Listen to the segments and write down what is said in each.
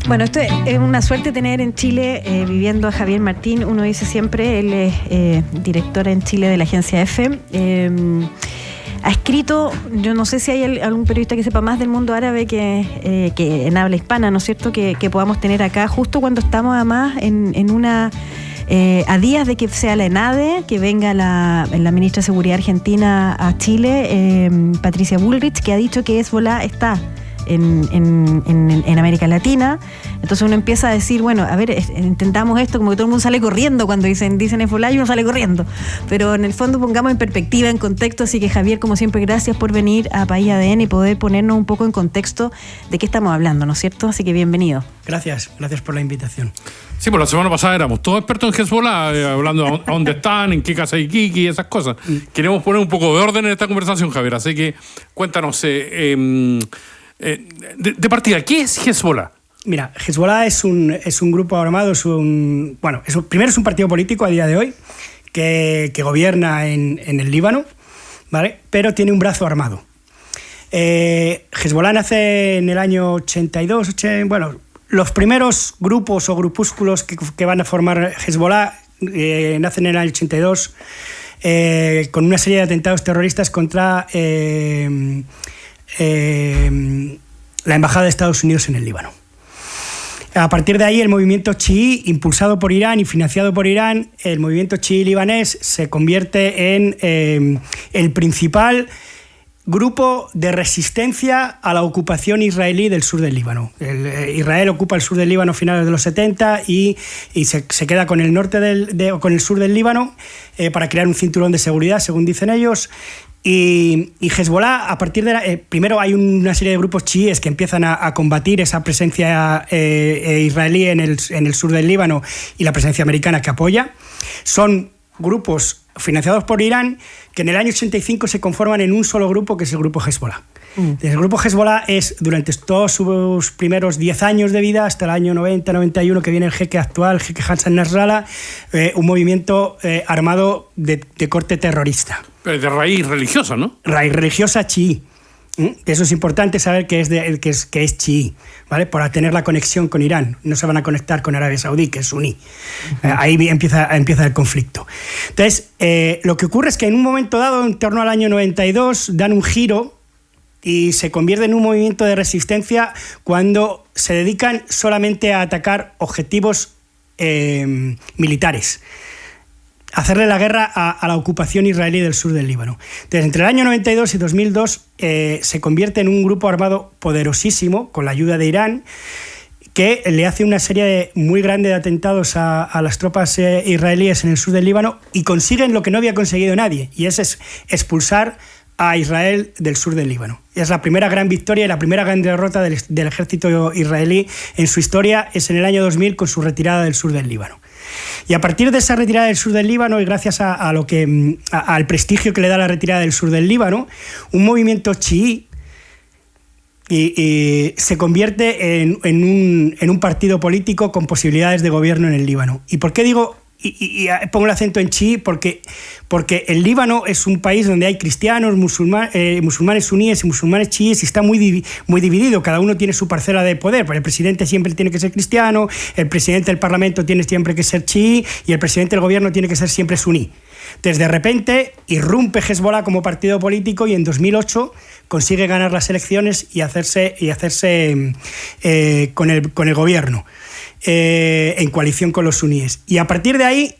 Bueno, esto es una suerte tener en Chile viviendo a Javier Martín. Uno dice siempre, él es director en Chile de la agencia EFE. Ha escrito, yo no sé si hay algún periodista que sepa más del mundo árabe que en habla hispana, ¿no es cierto?, que podamos tener acá, justo cuando estamos además en una... a días de que sea la ENADE, que venga la ministra de Seguridad argentina a Chile, Patricia Bullrich, que ha dicho que Hezbollah está en América Latina. Entonces uno empieza a decir, bueno, a ver, intentamos esto, como que todo el mundo sale corriendo cuando dicen Hezbollah y uno sale corriendo, pero en el fondo pongamos en perspectiva, en contexto. Así que Javier, como siempre, gracias por venir a País ADN y poder ponernos un poco en contexto de qué estamos hablando, ¿no es cierto? Así que bienvenido. Gracias por la invitación. Sí, pues la semana pasada éramos todos expertos en Hezbollah, hablando a dónde están, en qué casa hay Kiki y esas cosas. Queremos poner un poco de orden en esta conversación, Javier, así que cuéntanos, de partida, ¿qué es Hezbollah? Mira, Hezbollah es un grupo armado, primero es un partido político a día de hoy que gobierna en el Líbano, ¿vale? Pero tiene un brazo armado. Hezbollah nace en el año 82, los primeros grupos o grupúsculos que van a formar Hezbollah nacen en el año 82 con una serie de atentados terroristas contra la Embajada de Estados Unidos en el Líbano. A partir de ahí, el movimiento chií, impulsado por Irán y financiado por Irán, el movimiento chií libanés se convierte en el principal grupo de resistencia a la ocupación israelí del sur del Líbano. Israel ocupa el sur del Líbano a finales de los 70 y se queda con el norte con el sur del Líbano para crear un cinturón de seguridad, según dicen ellos. Y Hezbollah, a partir de primero hay una serie de grupos chiíes que empiezan a combatir esa presencia israelí en el sur del Líbano y la presencia americana que apoya. Son grupos financiados por Irán que en el año 85 se conforman en un solo grupo, que es el grupo Hezbollah. El grupo Hezbollah es, durante todos sus primeros 10 años de vida, hasta el año 90-91, que viene el jeque actual, el jeque Hassan Nasrallah, un movimiento armado de corte terrorista. Pero de raíz religiosa, ¿no? Raíz religiosa chií. Eso es importante saber que es chií, ¿vale? Por tener la conexión con Irán. No se van a conectar con Arabia Saudí, que es suní. Ahí empieza el conflicto. Entonces, lo que ocurre es que en un momento dado, en torno al año 92, dan un giro y se convierte en un movimiento de resistencia cuando se dedican solamente a atacar objetivos militares. Hacerle la guerra a la ocupación israelí del sur del Líbano. Entonces, entre el año 92 y 2002 se convierte en un grupo armado poderosísimo, con la ayuda de Irán, que le hace una serie muy grande de atentados a las tropas israelíes en el sur del Líbano y consiguen lo que no había conseguido nadie, y es expulsar a Israel del sur del Líbano. Es la primera gran victoria y la primera gran derrota del ejército israelí en su historia, es en el año 2000 con su retirada del sur del Líbano. Y a partir de esa retirada del sur del Líbano, y gracias al prestigio que le da la retirada del sur del Líbano, un movimiento chií se convierte en un partido político con posibilidades de gobierno en el Líbano. ¿Y por qué digo, y pongo el acento en chií? Porque el Líbano es un país donde hay cristianos, musulmanes suníes y musulmanes chiíes, y está muy dividido. Cada uno tiene su parcela de poder. El presidente siempre tiene que ser cristiano, el presidente del parlamento tiene siempre que ser chií y el presidente del gobierno tiene que ser siempre suní. Entonces, de repente, irrumpe Hezbollah como partido político y en 2008 consigue ganar las elecciones y hacerse con el gobierno, en coalición con los suníes. Y a partir de ahí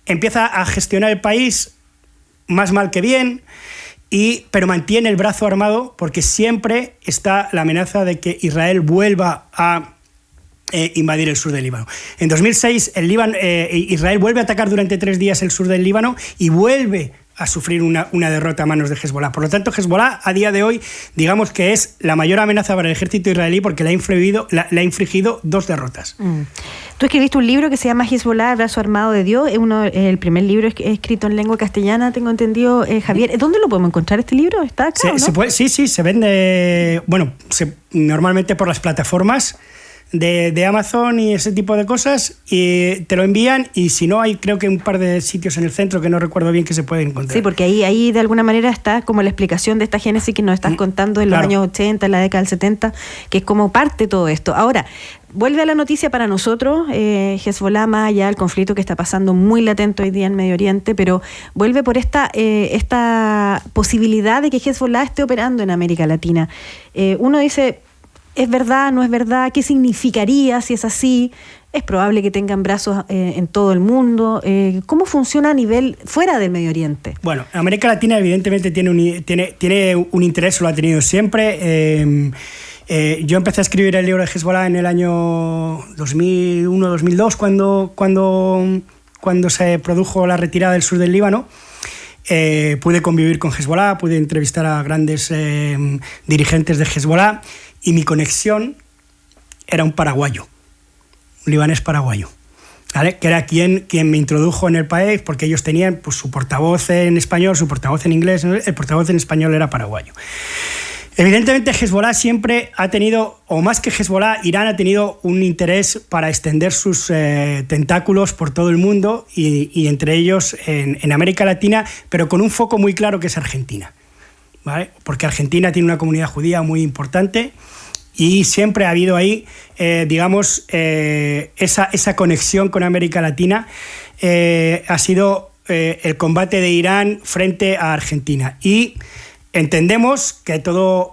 empieza a gestionar el país más mal que bien, pero mantiene el brazo armado porque siempre está la amenaza de que Israel vuelva a invadir el sur del Líbano. En 2006 Israel vuelve a atacar durante 3 días el sur del Líbano y vuelve a sufrir una derrota a manos de Hezbollah. Por lo tanto, Hezbollah a día de hoy, digamos que es la mayor amenaza para el ejército israelí porque le ha infligido 2 derrotas. Tú escribiste un libro que se llama Hezbollah, el brazo armado de Dios. Es el primer libro escrito en lengua castellana, tengo entendido, Javier. ¿Dónde lo podemos encontrar este libro? ¿Está acá, no? Sí, se vende, normalmente por las plataformas de Amazon y ese tipo de cosas, y te lo envían, y si no, hay creo que un par de sitios en el centro que no recuerdo bien que se pueden encontrar. Sí, porque ahí de alguna manera está como la explicación de esta génesis que nos estás contando en los años 80, en la década del 70, que es como parte de todo esto. Ahora, vuelve a la noticia para nosotros, Hezbollah, más allá del conflicto que está pasando muy latente hoy día en Medio Oriente, pero vuelve por esta posibilidad de que Hezbollah esté operando en América Latina. Uno dice, ¿es verdad, no es verdad? ¿Qué significaría si es así? ¿Es probable que tengan brazos en todo el mundo? ¿Cómo funciona a nivel fuera del Medio Oriente? Bueno, América Latina evidentemente tiene un interés, lo ha tenido siempre. Yo empecé a escribir el libro de Hezbollah en el año 2001-2002, cuando se produjo la retirada del sur del Líbano. Pude convivir con Hezbollah, pude entrevistar a grandes dirigentes de Hezbollah, y mi conexión era un paraguayo, un libanés paraguayo, ¿vale? Que era quien me introdujo en el país, porque ellos tenían pues, su portavoz en español, su portavoz en inglés, el portavoz en español era paraguayo. Evidentemente Hezbollah siempre ha tenido, o más que Hezbollah, Irán ha tenido un interés para extender sus tentáculos por todo el mundo, y entre ellos en América Latina, pero con un foco muy claro que es Argentina, ¿vale? Porque Argentina tiene una comunidad judía muy importante, y siempre ha habido ahí, esa conexión con América Latina. Ha sido el combate de Irán frente a Argentina, y entendemos que todo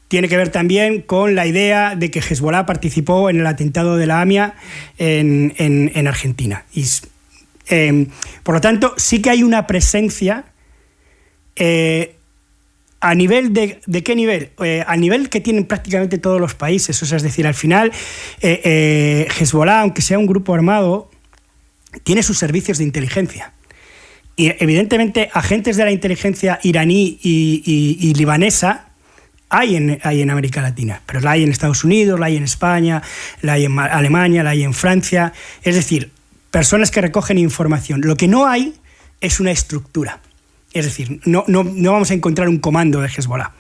tiene que ver también con la idea de que Hezbollah participó en el atentado de la AMIA en Argentina. Y, por lo tanto, sí que hay una presencia a nivel ¿de qué nivel? Al nivel que tienen prácticamente todos los países. O sea, es decir, al final, Hezbollah, aunque sea un grupo armado, tiene sus servicios de inteligencia. Y evidentemente agentes de la inteligencia iraní y libanesa hay en América Latina, pero la hay en Estados Unidos, la hay en España, la hay en Alemania, la hay en Francia. Es decir, personas que recogen información. Lo que no hay es una estructura. Es decir, no vamos a encontrar un comando de Hezbollah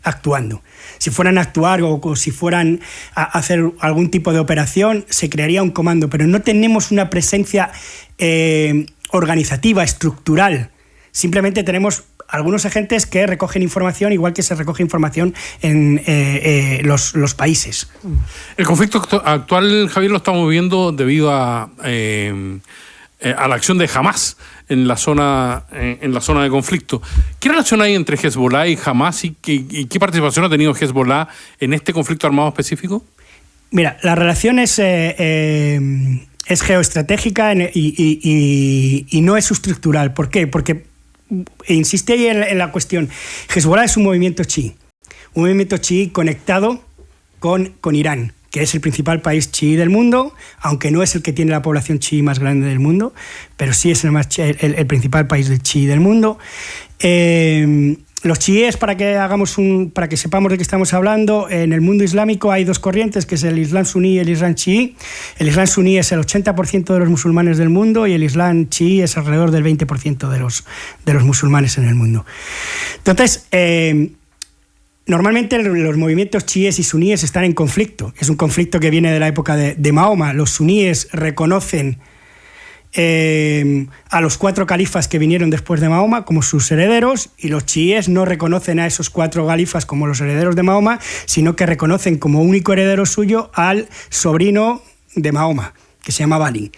actuando. Si fueran a actuar o si fueran a hacer algún tipo de operación, se crearía un comando, pero no tenemos una presencia organizativa, estructural. Simplemente tenemos algunos agentes que recogen información, igual que se recoge información en los países. El conflicto actual, Javier, lo estamos viendo debido a la acción de Hamas en la zona de conflicto. ¿Qué relación hay entre Hezbollah y Hamas, y qué participación ha tenido Hezbollah en este conflicto armado específico? Mira, la relación es geoestratégica y no es estructural. ¿Por qué? Porque insiste ahí en la cuestión. Hezbollah es un movimiento chií conectado con Irán, que es el principal país chií del mundo, aunque no es el que tiene la población chií más grande del mundo, pero sí es el principal país del chií del mundo. Los chiíes, para que sepamos de qué estamos hablando, en el mundo islámico hay dos corrientes, que es el Islam suní y el Islam chií. El Islam suní es el 80% de los musulmanes del mundo, y el Islam chií es alrededor del 20% de los musulmanes en el mundo. Entonces, normalmente los movimientos chiíes y suníes están en conflicto. Es un conflicto que viene de la época de Mahoma. Los suníes reconocen a los 4 califas que vinieron después de Mahoma como sus herederos, y los chiíes no reconocen a esos 4 califas como los herederos de Mahoma, sino que reconocen como único heredero suyo al sobrino de Mahoma, que se llama Ali.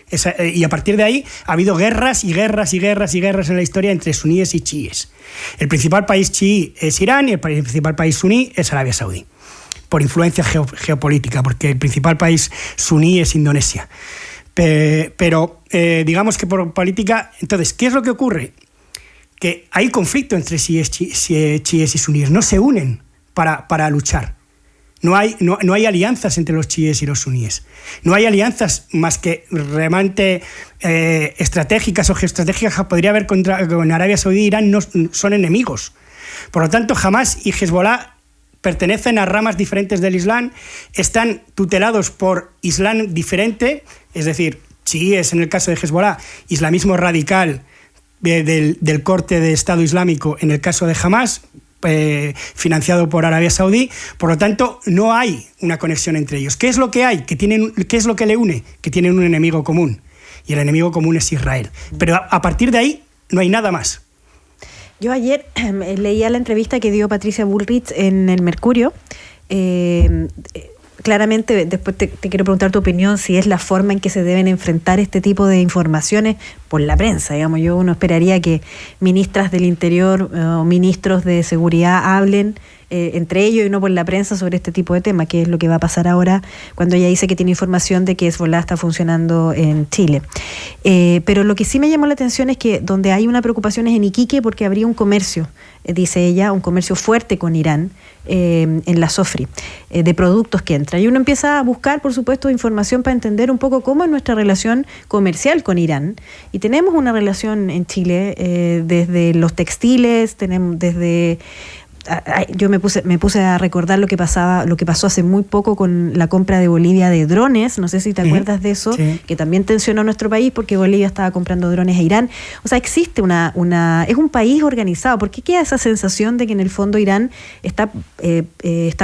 Y a partir de ahí ha habido guerras y guerras y guerras y guerras en la historia entre suníes y chiíes. El principal país chií es Irán, y el principal país suní es Arabia Saudí, por influencia geopolítica, porque el principal país suní es Indonesia. Pero digamos que por política. Entonces, ¿qué es lo que ocurre? Que hay conflicto entre chiíes y suníes, no se unen para luchar. No hay alianzas entre los chiíes y los suníes. No hay alianzas más que realmente estratégicas o geoestratégicas que podría haber con Arabia Saudí e Irán. No son enemigos. Por lo tanto, Hamas y Hezbollah pertenecen a ramas diferentes del Islam, están tutelados por Islam diferente, es decir, chiíes en el caso de Hezbollah, islamismo radical del corte de Estado Islámico en el caso de Hamas, financiado por Arabia Saudí. Por lo tanto, no hay una conexión entre ellos. ¿Qué es lo que hay? ¿Qué es lo que le une? Que tienen un enemigo común. Y el enemigo común es Israel. Pero a partir de ahí no hay nada más. Yo ayer leía la entrevista que dio Patricia Bullrich en el Mercurio. Claramente, después te quiero preguntar tu opinión si es la forma en que se deben enfrentar este tipo de informaciones por la prensa. Digamos, uno esperaría que ministras del Interior o ministros de Seguridad hablen entre ellos y no por la prensa sobre este tipo de temas, que es lo que va a pasar ahora cuando ella dice que tiene información de que Hezbollah está funcionando en Chile. Pero lo que sí me llamó la atención es que donde hay una preocupación es en Iquique, porque habría un comercio, dice ella, un comercio fuerte con Irán en la Sofri, de productos que entran. Y uno empieza a buscar, por supuesto, información para entender un poco cómo es nuestra relación comercial con Irán. Y tenemos una relación en Chile desde los textiles, tenemos desde... Yo me puse a recordar lo que pasó hace muy poco con la compra de Bolivia de drones, no sé si te acuerdas de eso, sí, que también tensionó nuestro país porque Bolivia estaba comprando drones a Irán. O sea, existe es un país organizado. ¿Por qué queda esa sensación de que en el fondo Irán está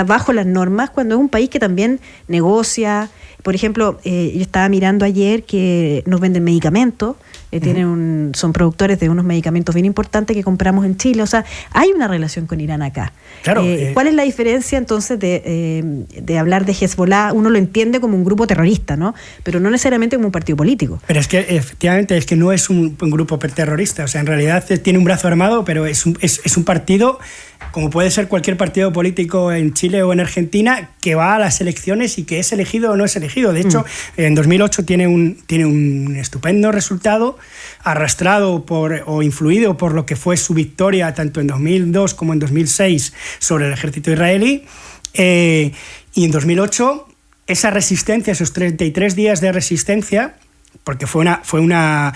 bajo las normas cuando es un país que también negocia? Por ejemplo, yo estaba mirando ayer que nos venden medicamentos, son productores de unos medicamentos bien importantes que compramos en Chile. O sea, hay una relación con Irán acá. Claro, ¿cuál es la diferencia entonces de hablar de Hezbollah? Uno lo entiende como un grupo terrorista, ¿no? Pero no necesariamente como un partido político. Pero es que efectivamente no es un grupo terrorista. O sea, en realidad tiene un brazo armado, pero es un partido, como puede ser cualquier partido político en Chile o en Argentina, que va a las elecciones y que es elegido o no es elegido. De hecho, en 2008 tiene un estupendo resultado, arrastrado o influido por lo que fue su victoria tanto en 2002 como en 2006 sobre el ejército israelí. Y en 2008, esa resistencia, esos 33 días de resistencia, porque fue una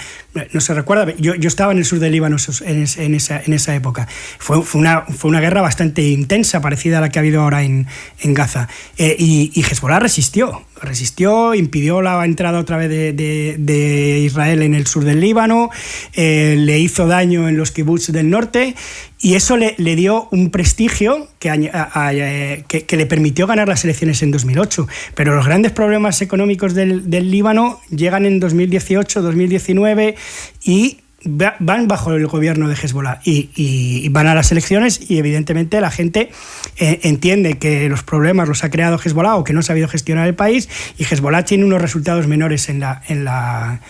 no se recuerda, yo estaba en el sur del Líbano en esa época, fue una guerra bastante intensa, parecida a la que ha habido ahora en Gaza, y Hezbollah resistió, impidió la entrada otra vez de Israel en el sur del Líbano, le hizo daño en los kibbutz del norte, y eso le dio un prestigio que le permitió ganar las elecciones en 2008. Pero los grandes problemas económicos del Líbano llegan en 2018, 2019 y van bajo el gobierno de Hezbollah y van a las elecciones, y evidentemente la gente entiende que los problemas los ha creado Hezbollah o que no ha sabido gestionar el país, y Hezbollah tiene unos resultados menores en las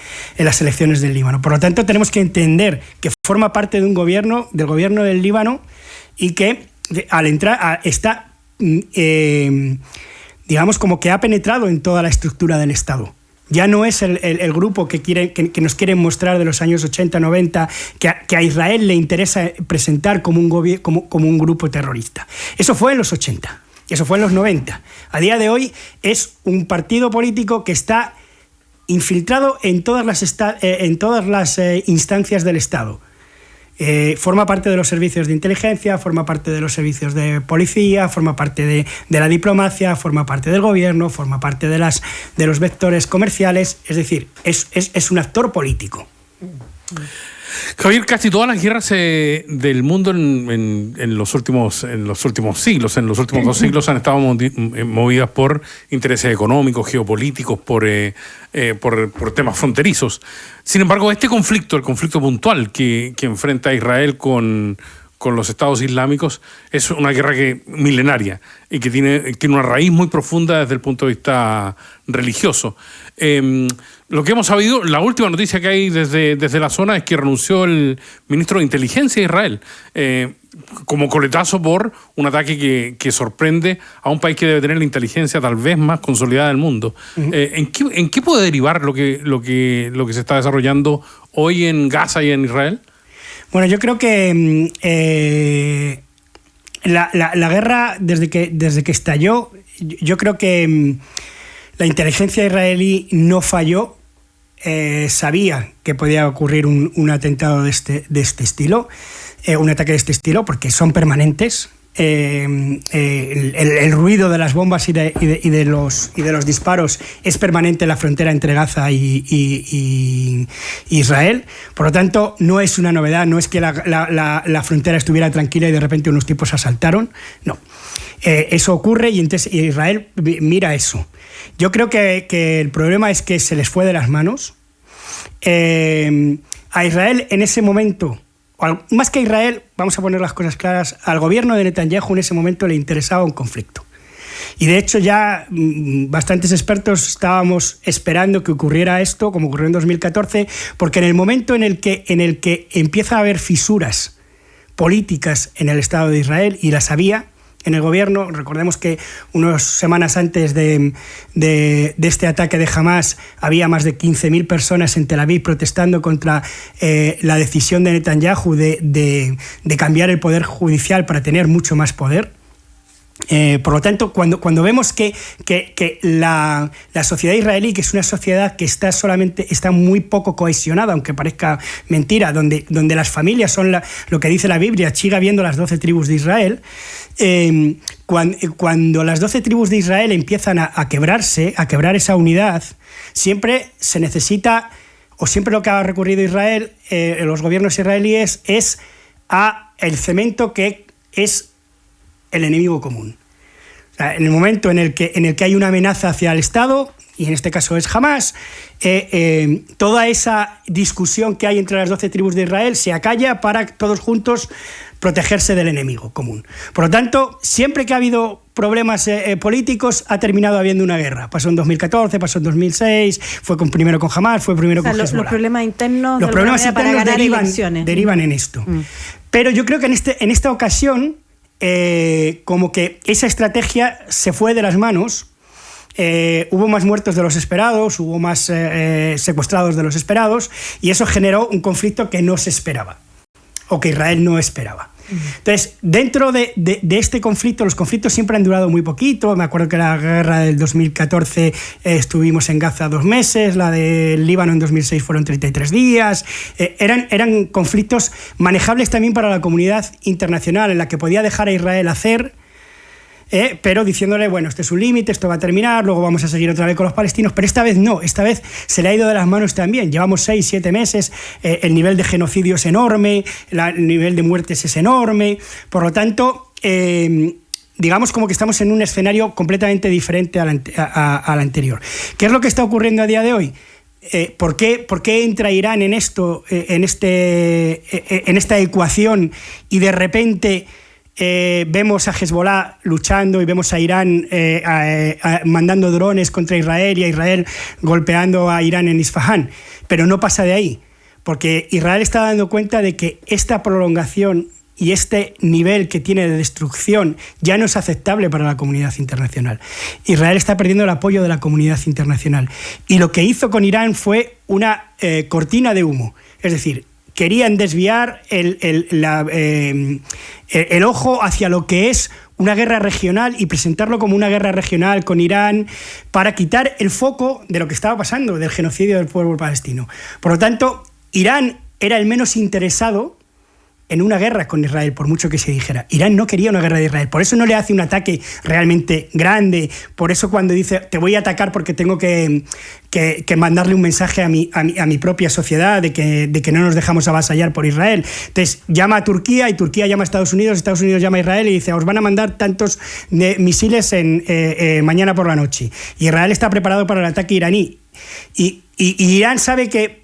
elecciones del Líbano. Por lo tanto, tenemos que entender que forma parte de un gobierno, del gobierno del Líbano, y que al entrar está, digamos, como que ha penetrado en toda la estructura del Estado. Ya no es el grupo que nos quieren mostrar de los años 80, 90, que a Israel le interesa presentar como un grupo terrorista. Eso fue en los 80, eso fue en los 90. A día de hoy es un partido político que está infiltrado en todas las instancias del Estado. Forma parte de los servicios de inteligencia, forma parte de los servicios de policía, forma parte de la diplomacia, forma parte del gobierno, forma parte de los vectores comerciales. Es decir, es un actor político. Javier, casi todas las guerras del mundo en los últimos siglos, en los últimos 2 siglos, han estado movidas por intereses económicos, geopolíticos, por temas fronterizos. Sin embargo, el conflicto puntual que enfrenta a Israel con los estados islámicos, es una guerra milenaria y que tiene una raíz muy profunda desde el punto de vista religioso. Lo que hemos sabido, la última noticia que hay desde la zona es que renunció el ministro de Inteligencia de Israel, como coletazo por un ataque que sorprende a un país que debe tener la inteligencia tal vez más consolidada del mundo. Uh-huh. ¿En qué puede derivar lo que se está desarrollando hoy en Gaza y en Israel? Bueno, yo creo que la guerra, desde que estalló, yo creo que la inteligencia israelí no falló. Sabía que podía ocurrir un atentado de este estilo, un ataque de este estilo, porque son permanentes. el ruido de las bombas y de los disparos es permanente en la frontera entre Gaza y Israel. Por lo tanto, no es una novedad, no es que la frontera estuviera tranquila y de repente unos tipos asaltaron, no. Eso ocurre y entonces Israel mira eso. Yo creo que el problema es que se les fue de las manos. A Israel en ese momento, más que a Israel, vamos a poner las cosas claras, al gobierno de Netanyahu en ese momento le interesaba un conflicto. Y de hecho ya bastantes expertos estábamos esperando que ocurriera esto, como ocurrió en 2014, porque en el momento en el que empieza a haber fisuras políticas en el Estado de Israel, y las había en el gobierno, recordemos que unas semanas antes de este ataque de Hamas había más de 15.000 personas en Tel Aviv protestando contra la decisión de Netanyahu de cambiar el poder judicial para tener mucho más poder. Por lo tanto, cuando vemos que la sociedad israelí, que es una sociedad que está muy poco cohesionada, aunque parezca mentira, donde las familias son lo que dice la Biblia, sigue habiendo las 12 tribus de Israel, cuando las 12 tribus de Israel empiezan a quebrarse, a quebrar esa unidad, siempre se necesita, o siempre lo que ha recurrido Israel, los gobiernos israelíes, es a el cemento que es el enemigo común. O sea, en el momento en el que hay una amenaza hacia el Estado, y en este caso es Hamas, toda esa discusión que hay entre las 12 tribus de Israel se acalla para todos juntos protegerse del enemigo común. Por lo tanto, siempre que ha habido problemas políticos, ha terminado habiendo una guerra. Pasó en 2014, pasó en 2006, fue primero con Hamas, fue primero con Hezbollah. Los problemas internos, derivan en esto. Pero yo creo que en esta ocasión, como que esa estrategia se fue de las manos. Hubo más muertos de los esperados, hubo más secuestrados de los esperados, y eso generó un conflicto que no se esperaba, o que Israel no esperaba. Entonces, dentro de este conflicto, los conflictos siempre han durado muy poquito. Me acuerdo que la guerra del 2014 estuvimos en Gaza 2 meses, la del Líbano en 2006 fueron 33 días. Eran conflictos manejables también para la comunidad internacional, en la que podía dejar a Israel hacer, pero diciéndole, bueno, este es un límite, esto va a terminar, luego vamos a seguir otra vez con los palestinos, pero esta vez no, esta vez se le ha ido de las manos también. Llevamos 6-7 meses, el nivel de genocidio es enorme, el nivel de muertes es enorme, por lo tanto, digamos como que estamos en un escenario completamente diferente al anterior. ¿Qué es lo que está ocurriendo a día de hoy? ¿Por qué entra Irán en esto, en esta ecuación, y de repente vemos a Hezbollah luchando y vemos a Irán mandando drones contra Israel y a Israel golpeando a Irán en Isfahán? Pero no pasa de ahí, porque Israel está dando cuenta de que esta prolongación y este nivel que tiene de destrucción ya no es aceptable para la comunidad internacional. Israel está perdiendo el apoyo de la comunidad internacional, y lo que hizo con Irán fue una cortina de humo, es decir, querían desviar el ojo hacia lo que es una guerra regional y presentarlo como una guerra regional con Irán, para quitar el foco de lo que estaba pasando, del genocidio del pueblo palestino. Por lo tanto, Irán era el menos interesado en una guerra con Israel, por mucho que se dijera. Irán no quería una guerra de Israel, por eso no le hace un ataque realmente grande, por eso cuando dice te voy a atacar porque tengo que mandarle un mensaje a mi propia sociedad de que no nos dejamos avasallar por Israel. Entonces llama a Turquía, y Turquía llama a Estados Unidos llama a Israel y dice os van a mandar tantos misiles mañana por la noche. Y Israel está preparado para el ataque iraní. Y Irán sabe que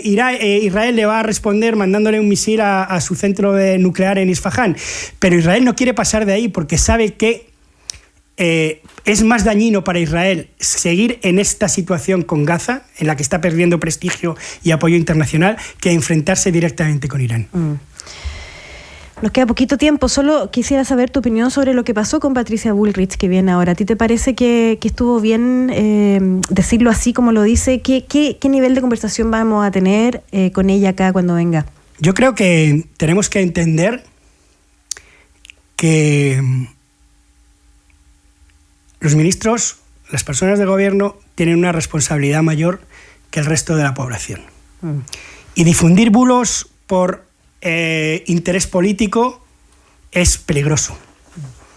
Israel le va a responder mandándole un misil a su centro nuclear en Isfahán, pero Israel no quiere pasar de ahí, porque sabe que es más dañino para Israel seguir en esta situación con Gaza, en la que está perdiendo prestigio y apoyo internacional, que enfrentarse directamente con Irán. Nos queda poquito tiempo, solo quisiera saber tu opinión sobre lo que pasó con Patricia Bullrich, que viene ahora. ¿A ti te parece que estuvo bien decirlo así como lo dice? ¿Qué nivel de conversación vamos a tener con ella acá cuando venga? Yo creo que tenemos que entender que los ministros, las personas del gobierno, tienen una responsabilidad mayor que el resto de la población. Y difundir bulos por interés político es peligroso.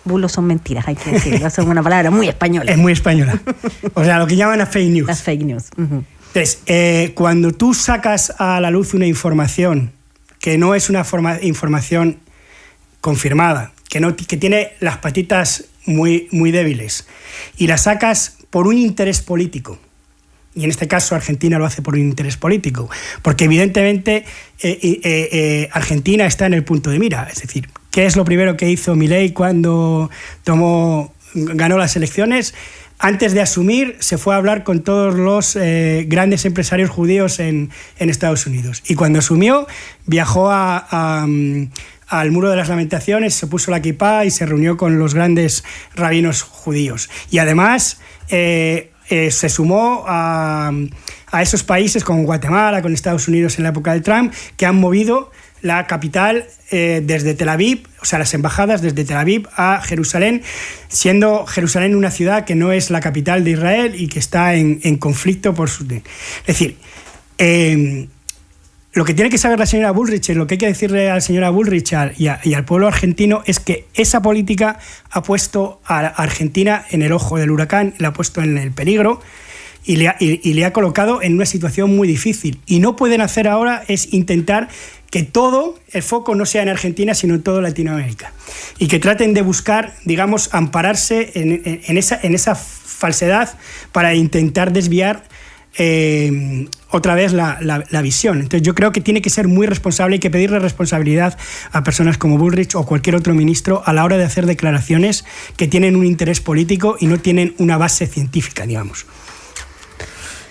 bulos son mentiras, hay que decirlo. Es una palabra muy española. Es muy española. O sea, lo que llaman a fake news. Las fake news. Uh-huh. Entonces, cuando tú sacas a la luz una información que no es una información confirmada, que tiene las patitas muy, muy débiles, y la sacas por un interés político, y en este caso Argentina lo hace por un interés político, porque evidentemente Argentina está en el punto de mira. Es decir, ¿qué es lo primero que hizo Milei cuando ganó las elecciones? Antes de asumir, se fue a hablar con todos los grandes empresarios judíos en Estados Unidos. Y cuando asumió, viajó al Muro de las Lamentaciones, se puso la kipá y se reunió con los grandes rabinos judíos. Y además se sumó a esos países como Guatemala, con Estados Unidos en la época de Trump, que han movido la capital desde Tel Aviv, o sea, las embajadas desde Tel Aviv a Jerusalén, siendo Jerusalén una ciudad que no es la capital de Israel y que está en conflicto por su... Es decir, lo que tiene que saber la señora Bullrich, lo que hay que decirle a la señora Bullrich y al pueblo argentino es que esa política ha puesto a Argentina en el ojo del huracán, la ha puesto en el peligro y le ha colocado en una situación muy difícil. Y no pueden hacer ahora es intentar que todo el foco no sea en Argentina, sino en toda Latinoamérica. Y que traten de buscar, digamos, ampararse en esa falsedad para intentar desviar otra vez la visión. Entonces yo creo que tiene que ser muy responsable, hay que pedirle responsabilidad a personas como Bullrich o cualquier otro ministro a la hora de hacer declaraciones que tienen un interés político y no tienen una base científica, digamos.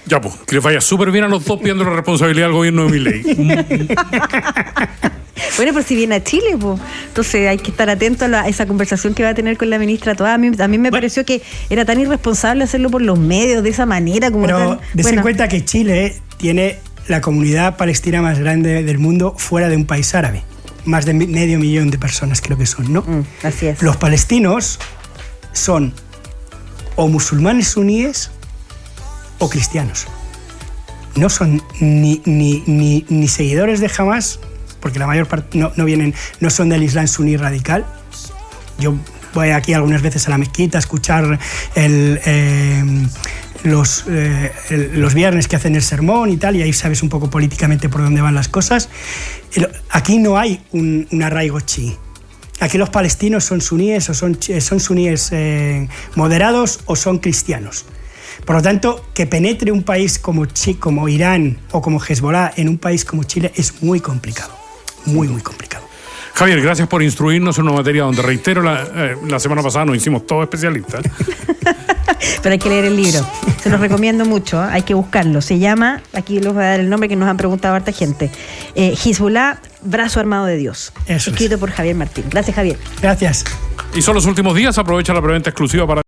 Ya, pues, que les vaya súper bien a los dos pidiendo la responsabilidad al gobierno de Milei. Bueno, pues si viene a Chile, pues, entonces hay que estar atento a esa conversación que va a tener con la ministra Toá. A mí me pareció que era tan irresponsable hacerlo por los medios de esa manera. Pero des en cuenta que Chile tiene la comunidad palestina más grande del mundo fuera de un país árabe. Más de 500.000 de personas creo que son, ¿no? Así es. Los palestinos son o musulmanes suníes o cristianos. No son ni seguidores de Hamás, porque la mayor parte no son del Islam suní radical. Yo voy aquí algunas veces a la mezquita a escuchar los viernes que hacen el sermón y tal, y ahí sabes un poco políticamente por dónde van las cosas. Aquí no hay un arraigo chií. Aquí los palestinos son suníes o son suníes moderados o son cristianos. Por lo tanto, que penetre un país como Irán o como Hezbollah en un país como Chile es muy complicado, muy, muy complicado. Javier, gracias por instruirnos en una materia donde, reitero, la semana pasada nos hicimos todos especialistas. Pero hay que leer el libro, se los recomiendo mucho, hay que buscarlo. Se llama, aquí les voy a dar el nombre que nos han preguntado harta gente, Hezbollah, Brazo Armado de Dios. Eso escrito por Javier Martín. Gracias, Javier. Gracias. Y son los últimos días, aprovecha la preventa exclusiva para